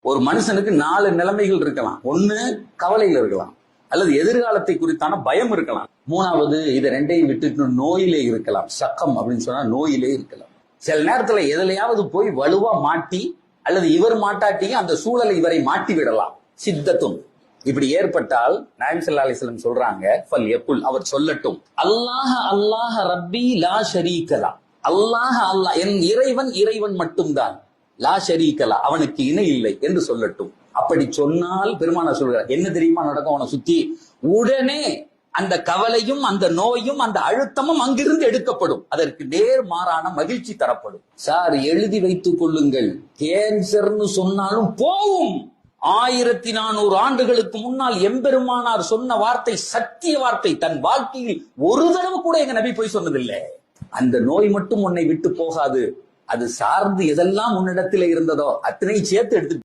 ஒரு மனுஷனுக்கு 4 நிலைமைகள் இருக்கலாம். ஒண்ணு கவலையில இருக்கலாம், அல்லது எதிர்காலத்தை குறித்தான பயம் இருக்கலாம். 3வது இதை 2ஐயும் விட்டுட்டு நோயிலே இருக்கலாம். சக்கம் அப்படின்னு சொன்னா நோயிலே இருக்கலாம். சில நேரத்துல எதுலையாவது போய் வலுவா மாட்டி, அல்லது இவர் மாட்டாட்டியும் அந்த சூழலை இவரை மாட்டி விடலாம். சித்தத்தும் இப்படி ஏற்பட்டால் நாயகம் ஸல்லல்லாஹு அலைஹி வஸல்லம் சொல்றாங்க, ஃபல் யகுல், அவர் சொல்லட்டும், அல்லாஹ் அல்லாஹ் ரப்பி லா ஷரீகலா, அல்லாஹ் அல்லாஹ் என் இறைவன் இறைவன் மட்டும்தான், லா ஷரீகலா அவனுக்கு இணை இல்லை என்று சொல்லட்டும். அப்படி சொன்னால் பெருமானார் சொல்றார், என்ன தெரியுமா நடக்கும்? அவனை சுத்தி உடனே அந்த கவலையும் அந்த நோயும் அந்த அழுத்தமும் அங்கிருந்து எடுக்கப்படும். அதற்கு நேர்மாறான மகிழ்ச்சி தரப்படும். சார் எழுதி வைத்துக் கொள்ளுங்கள், கேன்சர்னு சொன்னாலும் போவும். 1400 ஆண்டுகளுக்கு முன்னால் எம்பெருமானார் சொன்ன வார்த்தை சத்திய வார்த்தை. தன் வாழ்க்கையில் ஒரு தடவை கூட எங்க நபி போய் சொன்னதில்லை. அந்த நோய் மட்டும் உன்னை விட்டு போகாது, அது சார்ந்து எதெல்லாம் உன்னிடத்தில் இருந்ததோ அத்தனை சேர்த்து எடுத்து